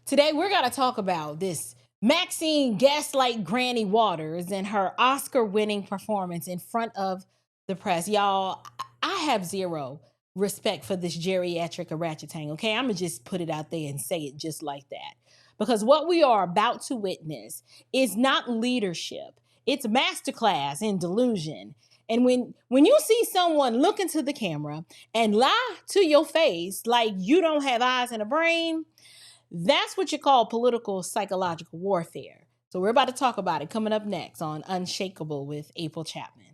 Today, we're going to talk about this Maxine Gaslight Granny Waters and her Oscar-winning performance in front of the press. Y'all, I have zero respect for this geriatric orangutan, okay? I'm going to just put it out there and say it just like that. Because what we are about to witness is not leadership. It's masterclass in delusion. And when you see someone look into the camera and lie to your face like you don't have eyes and a brain, that's what you call political psychological warfare. So we're about to talk about it coming up next on Unshakable with April Chapman.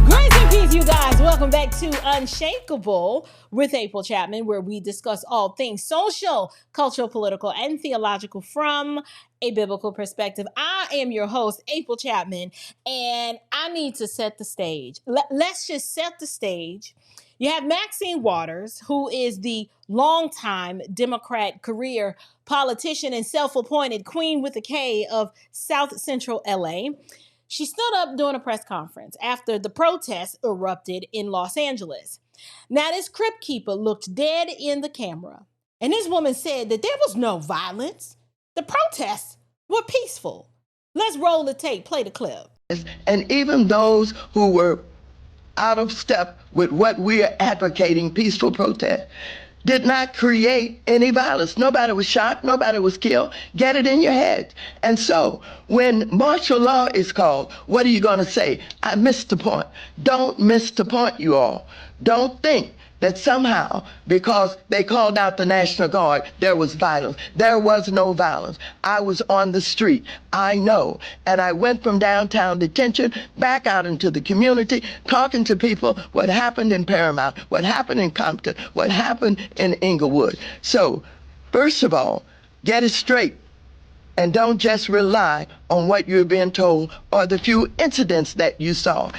Grace and peace, you guys. Welcome back to Unshakable with April Chapman, where we discuss all things social, cultural, political, and theological from a biblical perspective. I am your host, April Chapman, and I need to set the stage. Let's just set the stage. You have Maxine Waters, who is the longtime Democrat career politician and self-appointed queen with a K of South Central LA. She stood up during a press conference after the protests erupted in Los Angeles. Now, this crypt keeper looked dead in the camera, and this woman said that there was no violence. The protests were peaceful. Let's roll the tape, play the clip. And even those who were out of step with what we are advocating, peaceful protest, did not create any violence. Nobody was shot, nobody was killed. Get it in your head. And so when martial law is called, what are you going to say? I missed the point. Don't miss the point, you all. Don't think that somehow, because they called out the National Guard, there was violence. There was no violence. I was on the street. I know. And I went from downtown detention back out into the community, talking to people what happened in Paramount, what happened in Compton, what happened in Inglewood. So, first of all, get it straight. And don't just rely on what you're being told or the few incidents that you saw.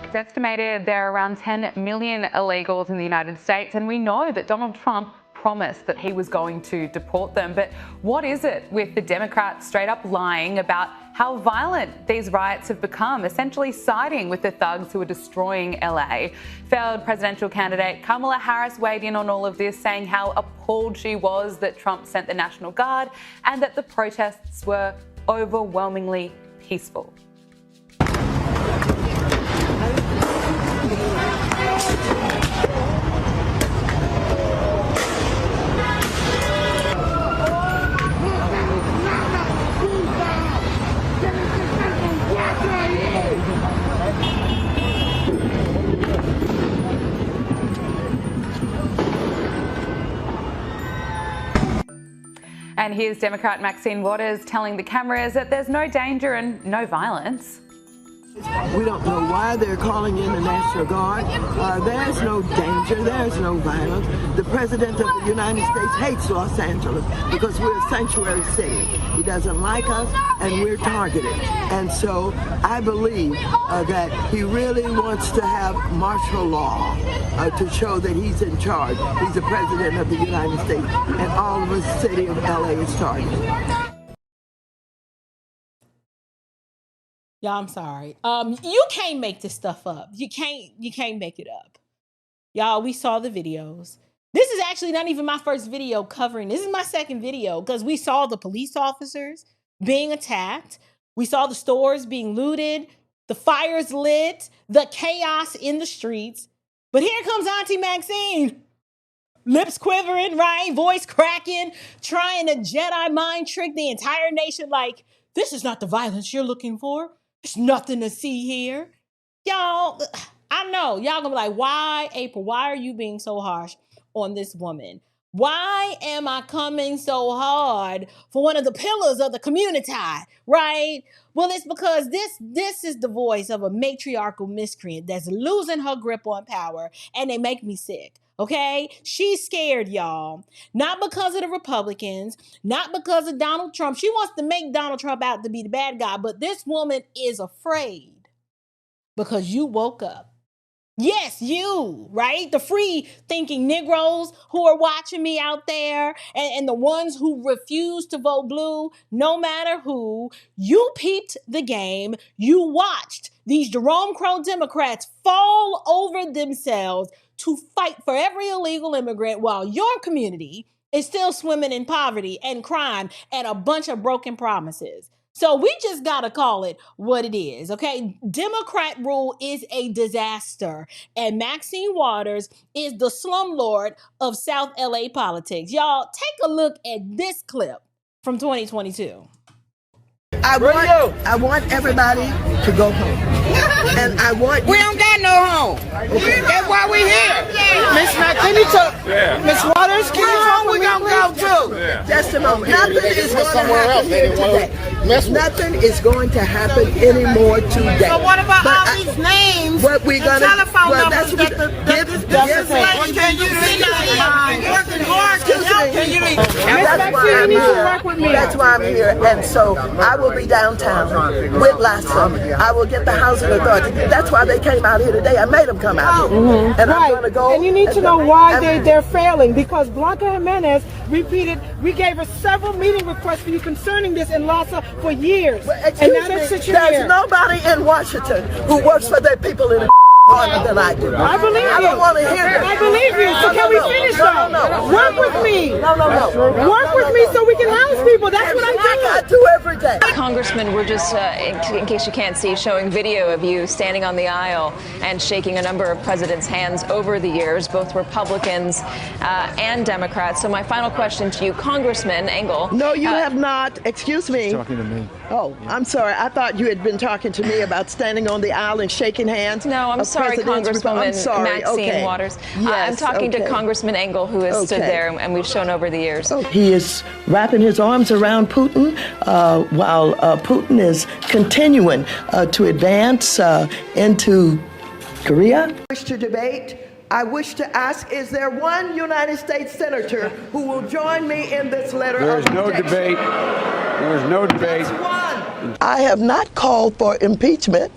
It's estimated there are around 10 million illegals in the United States, and we know that Donald Trump promised that he was going to deport them. But what is it with the Democrats straight up lying about how violent these riots have become, essentially siding with the thugs who are destroying LA? Failed presidential candidate Kamala Harris weighed in on all of this, saying how appalled she was that Trump sent the National Guard and that the protests were overwhelmingly peaceful. And here's Democrat Maxine Waters telling the cameras that there's no danger and no violence. We don't know why they're calling in the National Guard. There's no danger. There's no violence. The President of the United States hates Los Angeles because we're a sanctuary city. He doesn't like us, and we're targeted. And so I believe that he really wants to have martial law to show that he's in charge. He's the President of the United States, and all of the city of LA is targeted. Y'all, I'm sorry. You can't make this stuff up. You can't make it up. Y'all, we saw the videos. This is actually not even my first video covering. This is my second video because we saw the police officers being attacked. We saw the stores being looted, the fires lit, the chaos in the streets. But here comes Auntie Maxine. Lips quivering, right? Voice cracking, trying to Jedi mind trick the entire nation like, this is not the violence you're looking for. There's nothing to see here. Y'all, I know, y'all gonna be like, why, April, why are you being so harsh on this woman? Why am I coming so hard for one of the pillars of the community, right? Well, it's because this is the voice of a matriarchal miscreant that's losing her grip on power, and they make me sick. Okay? She's scared, y'all. Not because of the Republicans, not because of Donald Trump. She wants to make Donald Trump out to be the bad guy, but this woman is afraid because you woke up. Yes, you, right? The free thinking Negroes who are watching me out there and the ones who refuse to vote blue, no matter who, you peeped the game. You watched these Jerome Crow Democrats fall over themselves to fight for every illegal immigrant while your community is still swimming in poverty and crime and a bunch of broken promises. So we just got to call it what it is, okay? Democrat rule is a disaster, and Maxine Waters is the slumlord of South LA politics. Y'all, take a look at this clip from 2022. I want everybody to go home. And I want We don't got no home. Okay. That's why we here. Miss McKinney, Miss Waters, can you home we gonna go to? just a moment. Nothing is going to happen here today. Nothing is going to happen anymore today. So what about all these names what we're gonna, telephone well, numbers that's that give lady can you see working hard to help? Can you that's why I'm here. That's why I'm here. And so I will be downtown with Lassa. I will get the housing authority. That's why they came out here today. I made them come out here. And I'm going to go. And you need to know why they're failing, because Blanca Jimenez repeated, we gave her several meeting requests for you concerning this in Lassa for years. And now they sit you There's here. nobody in Washington who works for their people in harder than I do. I believe you. I don't want to hear that. I believe you. So can we finish though? Work with me. Work with me so we can house people. That's what I'm doing. I do every day. Congressman, we're just, in case you can't see, showing video of you standing on the aisle and shaking a number of presidents' hands over the years, both Republicans and Democrats. So my final question to you, Congressman Engel. No, you have not. Excuse me. He's talking to me. Oh, I'm sorry. I thought you had been talking to me about standing on the aisle and shaking hands. No, I'm sorry, Congresswoman Maxine Waters. Yes, I'm talking to Congressman Engel, who has stood there and we've shown over the years. He is wrapping his arms around Putin while Putin is continuing to advance into Korea. I wish to debate. I wish to ask, is there one United States senator who will join me in this letter There is of no rejection? debate. There is no debate. That's one. I have not called for impeachment.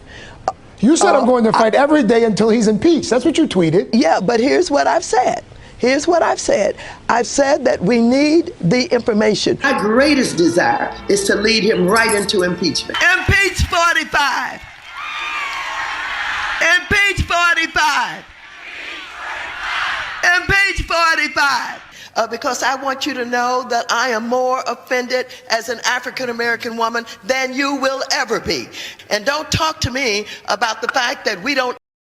You said I'm going to fight every day until he's impeached. That's what you tweeted. Yeah, but here's what I've said. Here's what I've said. I've said that we need the information. My greatest desire is to lead him right into impeachment. Impeach 45. Impeach 45. Impeach 45. Because I want you to know that I am more offended as an African-American woman than you will ever be. And don't talk to me about the fact that we don't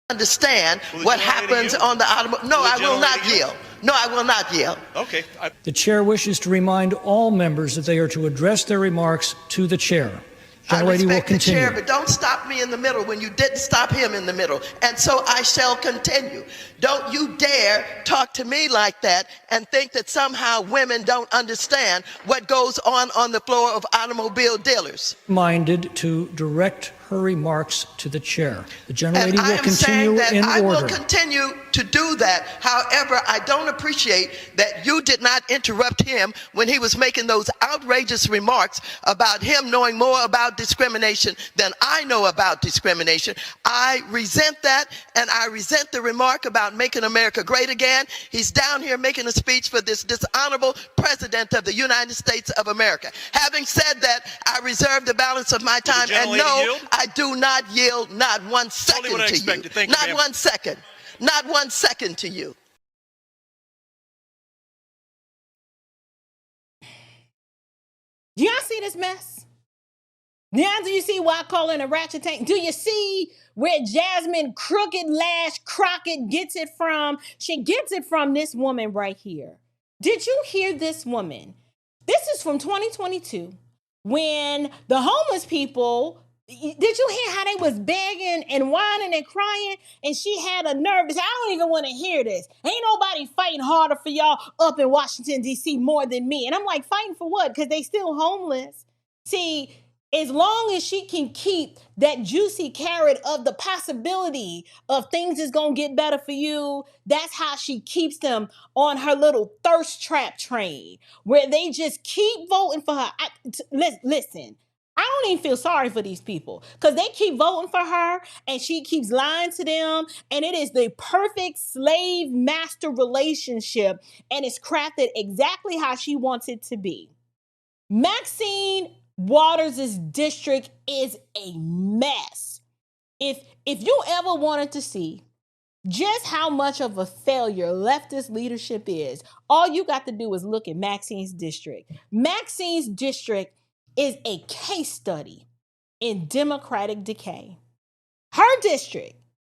understand what happens on the automobile. No, I will not yield. No, I will not yield. Okay. The chair wishes to remind all members that they are to address their remarks to the chair. I Lady will respect the continue. chair, but don't stop me in the middle when you didn't stop him in the middle. And so I shall continue. Don't you dare talk to me like that and think that somehow women don't understand what goes on the floor of automobile dealers. Minded to direct her remarks to the chair. The gentlelady And I will am continue saying that in I order. will continue to do that. However, I don't appreciate that you did not interrupt him when he was making those outrageous remarks about him knowing more about discrimination than I know about discrimination. I resent that, and I resent the remark about making America great again. He's down here making a speech for this dishonorable president of the United States of America. Having said that, I reserve the balance of my time, and no, I I do not yield not 1 second what I to you. expected. Thank you, Not ma'am. 1 second. Not 1 second to you. Do y'all see this mess? Now do you see why I call it a ratchet tank? Do you see where Jasmine Crooked Lash Crockett gets it from? She gets it from this woman right here. Did you hear this woman? This is from 2022 when the homeless people, did you hear how they was begging and whining and crying? And she had a nerve to say, I don't even want to hear this. Ain't nobody fighting harder for y'all up in Washington, D.C. more than me. And I'm like, fighting for what? Because they still homeless. See, as long as she can keep that juicy carrot of the possibility of things is going to get better for you, that's how she keeps them on her little thirst trap train where they just keep voting for her. Listen, I don't even feel sorry for these people because they keep voting for her and she keeps lying to them. And it is the perfect slave master relationship and it's crafted exactly how she wants it to be. Maxine Waters' district is a mess. If you ever wanted to see just how much of a failure leftist leadership is, all you got to do is look at Maxine's district. Maxine's district is a case study in democratic decay. Her district,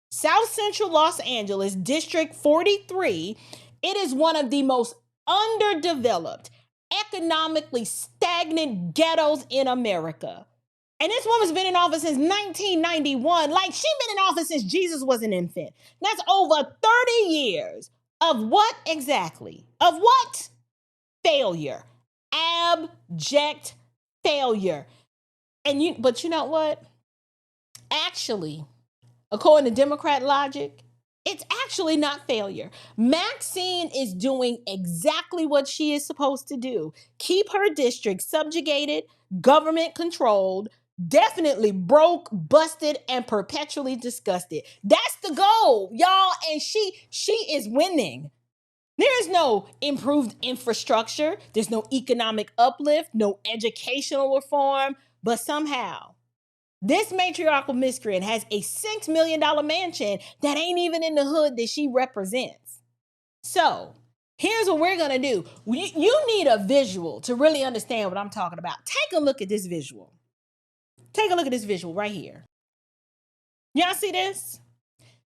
South Central Los Angeles, District 43, it is one of the most underdeveloped, economically stagnant ghettos in America. And this woman's been in office since 1991. Like, she's been in office since Jesus was an infant. That's over 30 years of what exactly? Of what? Failure. Abject failure. But you know what? Actually, according to Democrat logic, it's actually not failure. Maxine is doing exactly what she is supposed to do. Keep her district subjugated, government controlled, definitely broke, busted, and perpetually disgusted. That's the goal, y'all. And she is winning. There is no improved infrastructure. There's no economic uplift, no educational reform, but somehow this matriarchal miscreant has a $6 million mansion that ain't even in the hood that she represents. So here's what we're going to do. You need a visual to really understand what I'm talking about. Take a look at this visual. Take a look at this visual right here. Y'all see this?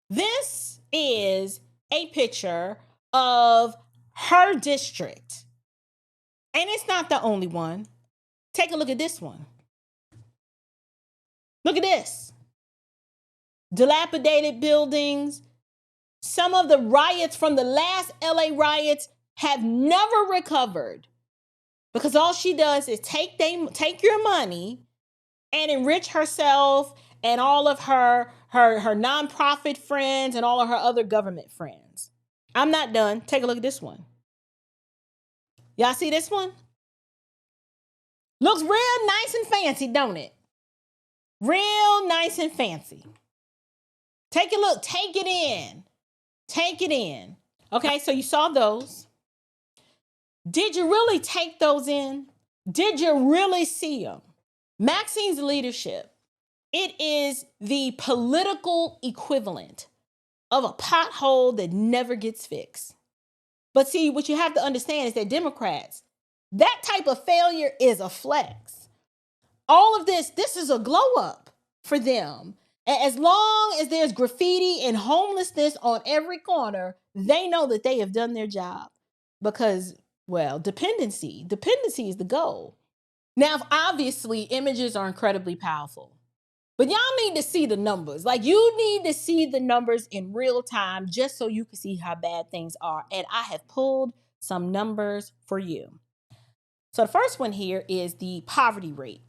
This is a picture of her district. And it's not the only one. Take a look at this one. Look at this. Dilapidated buildings. Some of the riots from the last LA riots have never recovered because all she does is take your money and enrich herself and all of her nonprofit friends and all of her other government friends. I'm not done. Take a look at this one. Y'all see this one? Looks real nice and fancy, don't it? Real nice and fancy. Take a look. Take it in. Take it in. Okay, so you saw those. Did you really take those in? Did you really see them? Maxine's leadership, it is the political equivalent of a pothole that never gets fixed. But see, what you have to understand is that Democrats, that type of failure is a flex. All of this is a glow up for them. As long as there's graffiti and homelessness on every corner, they know that they have done their job because, well, dependency is the goal. Now, obviously, images are incredibly powerful, but y'all need to see the numbers. Like, you need to see the numbers in real time just so you can see how bad things are. And I have pulled some numbers for you. So the first one here is the poverty rate.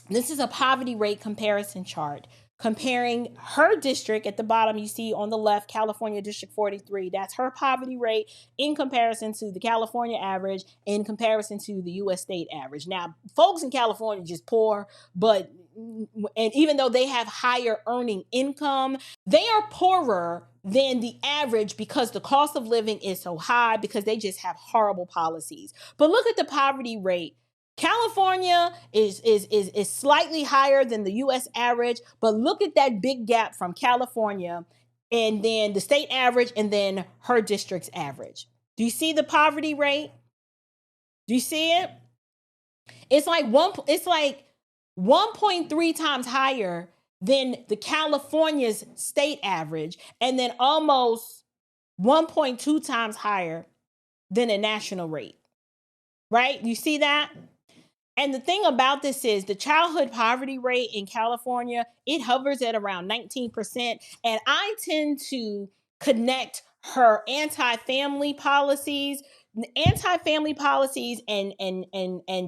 This is a poverty rate comparison chart comparing her district at the bottom. You see on the left, California District 43. That's her poverty rate in comparison to the California average, in comparison to the U.S. state average. Now, folks in California are just poor, and even though they have higher earning income, they are poorer than the average because the cost of living is so high because they just have horrible policies. But look at the poverty rate California is slightly higher than the US average, but look at that big gap from California and then the state average and then her district's average. Do you see the poverty rate? Do you see it? It's like 1.3 times higher than the California's state average and then almost 1.2 times higher than the national rate. Right? You see that? And the thing about this is the childhood poverty rate in California, it hovers at around 19%. And I tend to connect her anti-family policies and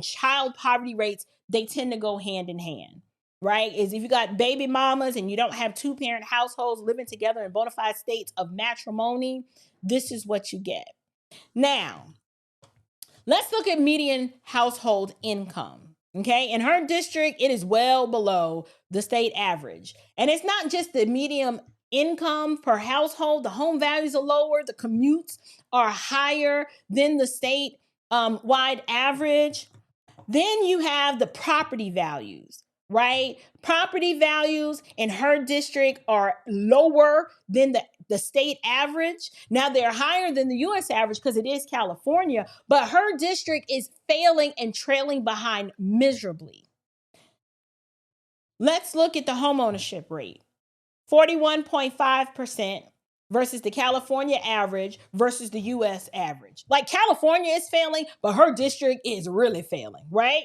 child poverty rates, they tend to go hand in hand, right? Is if you got baby mamas and you don't have two-parent households living together in bona fide states of matrimony, this is what you get. Now, let's look at median household income. Okay, in her district, it is well below the state average. And it's not just the median income per household, the home values are lower, the commutes are higher than the state wide average. Then you have the property values, right? Property values in her district are lower than the state average. Now they're higher than the US average because it is California, but her district is failing and trailing behind miserably. Let's look at the homeownership rate. 41.5% versus the California average versus the US average. Like California is failing, but her district is really failing, right?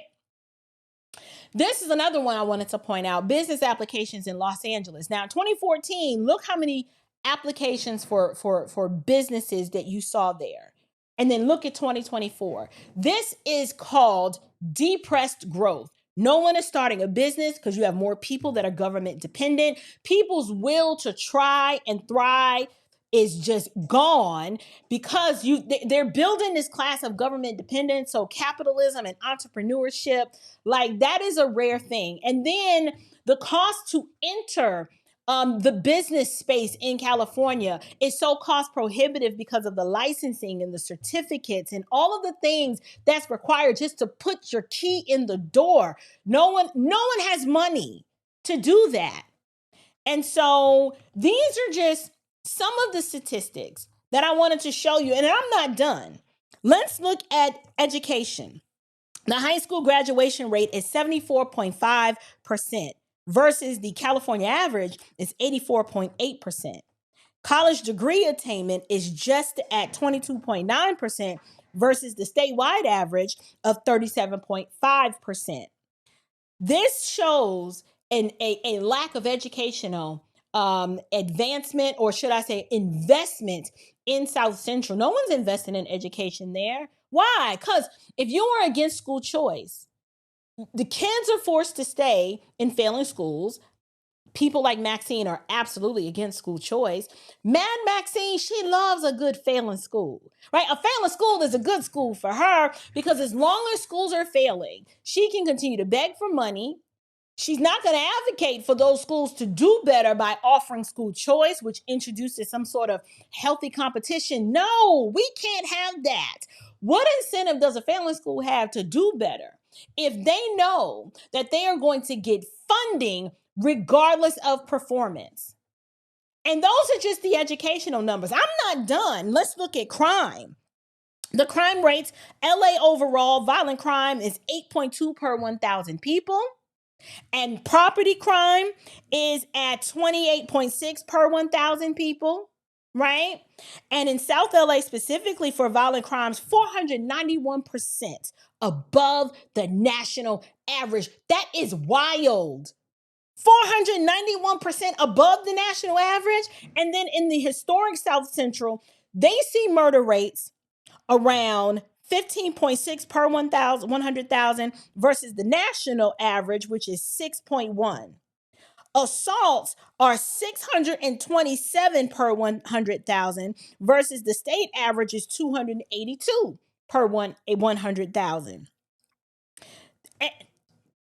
This is another one I wanted to point out, business applications in Los Angeles. Now, in 2014, look how many applications for businesses that you saw there. And then look at 2024. This is called depressed growth. No one is starting a business because you have more people that are government dependent. People's will to try and thrive is just gone because they're building this class of government dependence. So capitalism and entrepreneurship, like that is a rare thing. And then the cost to enter the business space in California is so cost prohibitive because of the licensing and the certificates and all of the things that's required just to put your key in the door. No one has money to do that. And so these are just some of the statistics that I wanted to show you, and I'm not done. Let's look at education. The high school graduation rate is 74.5%. versus the California average is 84.8%. College degree attainment is just at 22.9% versus the statewide average of 37.5%. This shows a lack of educational advancement, or should I say investment in South Central. No one's investing in education there. Why? Because if you are against school choice, the kids are forced to stay in failing schools. People like Maxine are absolutely against school choice. Mad Maxine, she loves a good failing school, right? A failing school is a good school for her because as long as schools are failing, she can continue to beg for money. She's not going to advocate for those schools to do better by offering school choice, which introduces some sort of healthy competition. No, we can't have that. What incentive does a failing school have to do better if they know that they are going to get funding regardless of performance? And those are just the educational numbers. I'm not done. Let's look at crime. The crime rates, LA overall, violent crime is 8.2 per 1,000 people. And property crime is at 28.6 per 1,000 people, right? And in South LA specifically for violent crimes, 491% above the national average. That is wild. 491% above the national average. And then in the historic South Central, they see murder rates around 15.6 per 100,000 versus the national average, which is 6.1. Assaults are 627 per 100,000 versus the state average is 282 per 100,000.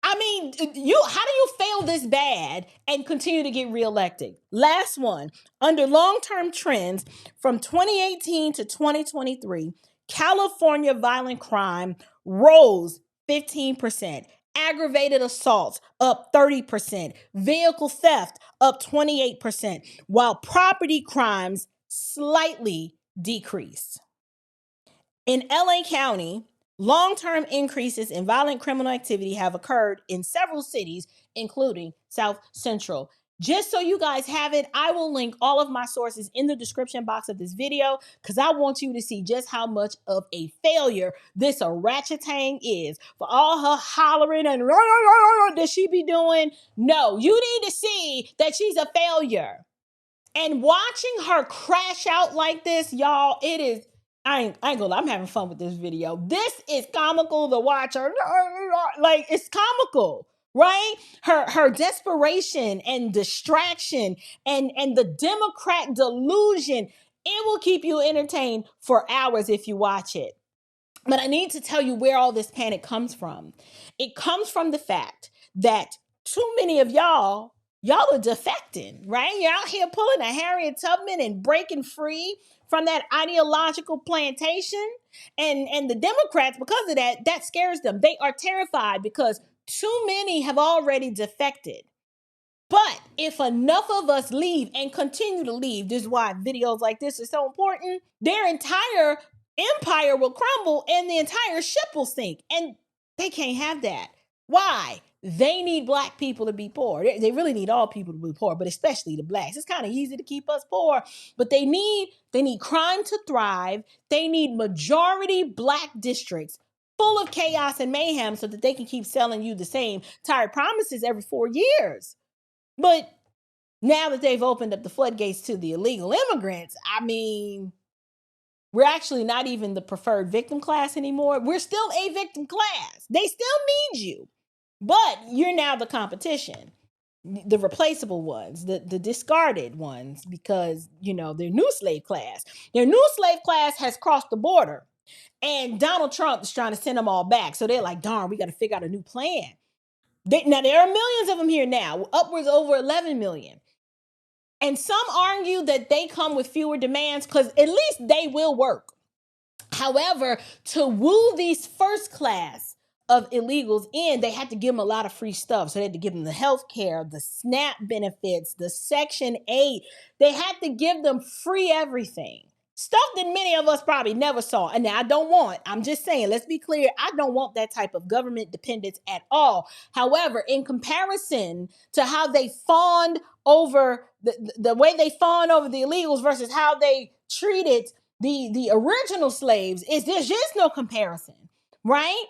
I mean, how do you fail this bad and continue to get reelected? Last one, under long-term trends from 2018 to 2023, California violent crime rose 15%. Aggravated assaults up 30%. Vehicle theft up 28%, while property crimes slightly decreased. In LA County, long-term increases in violent criminal activity have occurred in several cities, including South Central. Just so you guys have it, I will link all of my sources in the description box of this video because I want you to see just how much of a failure this orangutan is. For all her hollering and that she be doing, no, you need to see that she's a failure. And watching her crash out like this, y'all, it is, I ain't gonna lie, I'm having fun with this video. This is comical to watch her. Like, it's comical, right? Her desperation and distraction and the Democrat delusion, it will keep you entertained for hours if you watch it. But I need to tell you where all this panic comes from. It comes from the fact that too many of y'all are defecting, right? You're out here pulling a Harriet Tubman and breaking free from that ideological plantation. And the Democrats, because of that, that scares them. They are terrified because too many have already defected. But if enough of us leave and continue to leave, this is why videos like this are so important, their entire empire will crumble and the entire ship will sink. And they can't have that. Why? They need black people to be poor. They really need all people to be poor, but especially the blacks. It's kind of easy to keep us poor, but they need crime to thrive. They need majority black districts full of chaos and mayhem so that they can keep selling you the same tired promises every 4 years. But now that they've opened up the floodgates to the illegal immigrants, I mean, we're actually not even the preferred victim class anymore. We're still a victim class. They still need you, but you're now the competition, the replaceable ones, the discarded ones, because, you know, their new slave class. Their new slave class has crossed the border, and Donald Trump is trying to send them all back. So they're like, darn, we got to figure out a new plan. Now, there are millions of them here now, upwards over 11 million. And some argue that they come with fewer demands because at least they will work. However, to woo these first class of illegals in, they had to give them a lot of free stuff. So they had to give them the health care, the SNAP benefits, the Section 8. They had to give them free everything. Stuff that many of us probably never saw. And now I'm just saying, let's be clear, I don't want that type of government dependence at all. However, in comparison to how they fawned over, the way they fawned over the illegals versus how they treated the original slaves, there's just no comparison, right?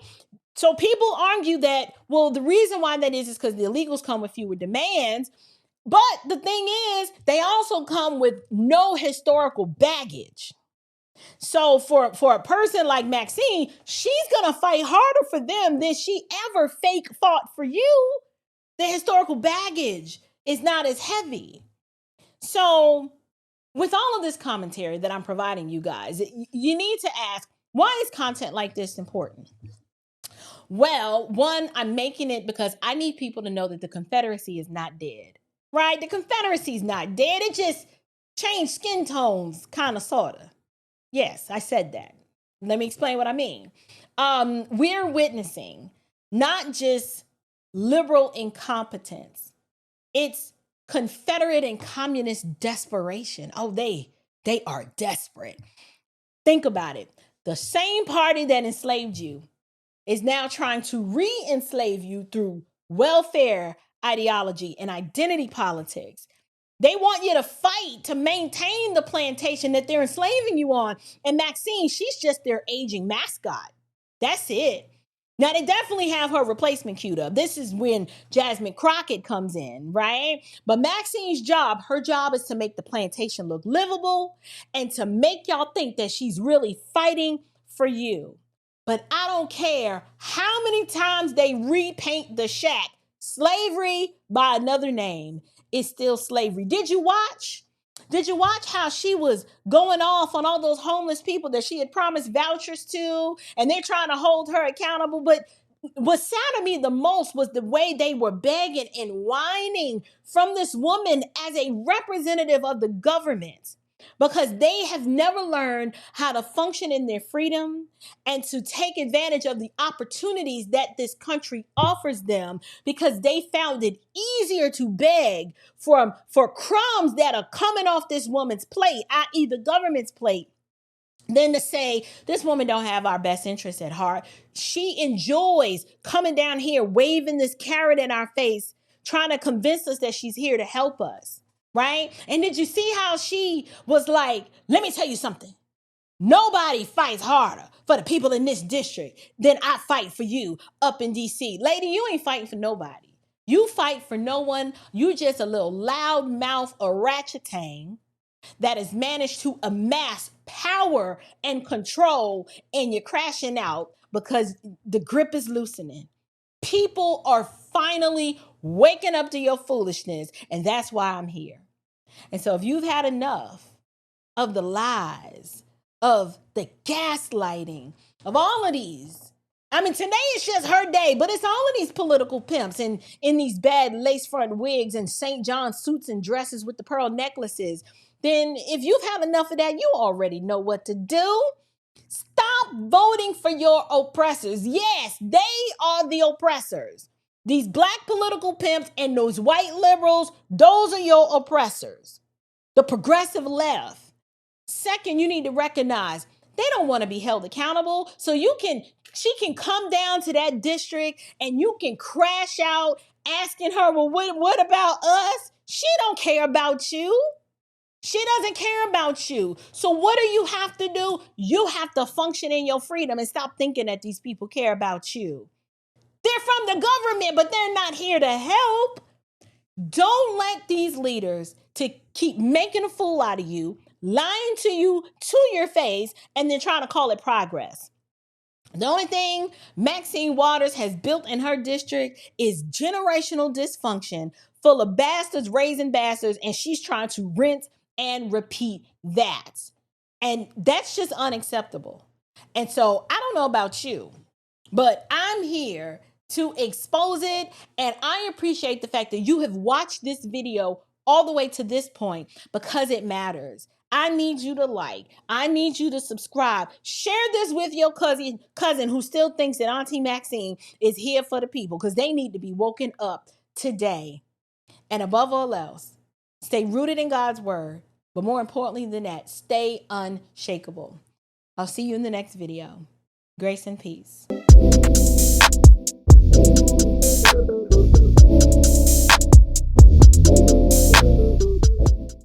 So people argue that, well, the reason why that is because the illegals come with fewer demands. But the thing is, they also come with no historical baggage. So for a person like Maxine, she's going to fight harder for them than she ever fake fought for you. The historical baggage is not as heavy. So with all of this commentary that I'm providing you guys, you need to ask, why is content like this important? Well, one, I'm making it because I need people to know that the Confederacy is not dead. Right? The Confederacy's not dead. It just changed skin tones, kind of, sort of. Yes, I said that. Let me explain what I mean. We're witnessing not just liberal incompetence. It's Confederate and communist desperation. Oh, they are desperate. Think about it. The same party that enslaved you is now trying to re-enslave you through welfare ideology and identity politics. They want you to fight to maintain the plantation that they're enslaving you on. And Maxine, she's just their aging mascot. That's it. Now, they definitely have her replacement queued up. This is when Jasmine Crockett comes in, right? But Maxine's job, her job is to make the plantation look livable and to make y'all think that she's really fighting for you. But I don't care how many times they repaint the shack. Slavery by another name is still slavery. Did you watch? Did you watch how she was going off on all those homeless people that she had promised vouchers to, and they're trying to hold her accountable? But what saddened me the most was the way they were begging and whining from this woman as a representative of the government. because they have never learned how to function in their freedom and to take advantage of the opportunities that this country offers them, because they found it easier to beg for crumbs that are coming off this woman's plate, i.e. the government's plate, than to say, this woman don't have our best interests at heart. She enjoys coming down here, waving this carrot in our face, trying to convince us that she's here to help us, right? And did you see how she was like, let me tell you something. Nobody fights harder for the people in this district than I fight for you up in D.C. Lady, you ain't fighting for nobody. You fight for no one. You just a little loudmouth orangutan that has managed to amass power and control, and you're crashing out because the grip is loosening. People are finally waking up to your foolishness, and that's why I'm here. And so if you've had enough of the lies, of the gaslighting, of all of these, I mean, today is just her day, but it's all of these political pimps and in these bad lace front wigs and St. John suits and dresses with the pearl necklaces. Then if you've had enough of that, you already know what to do. Stop voting for your oppressors. Yes, they are the oppressors. These black political pimps and those white liberals, those are your oppressors. The progressive left. Second, you need to recognize they don't want to be held accountable. So she can come down to that district and you can crash out asking her, well, what about us? She don't care about you. She doesn't care about you. So what do you have to do? You have to function in your freedom and stop thinking that these people care about you. They're from the government, but they're not here to help. Don't let these leaders to keep making a fool out of you, lying to you to your face, and then trying to call it progress. The only thing Maxine Waters has built in her district is generational dysfunction, full of bastards raising bastards, and she's trying to rinse and repeat that. And that's just unacceptable. And so I don't know about you, but I'm here to expose it. And I appreciate the fact that you have watched this video all the way to this point because it matters. I need you to like. I need you to subscribe. Share this with your cousin who still thinks that Auntie Maxine is here for the people, because they need to be woken up today. And above all else, stay rooted in God's word. But more importantly than that, stay unshakable. I'll see you in the next video. Grace and peace.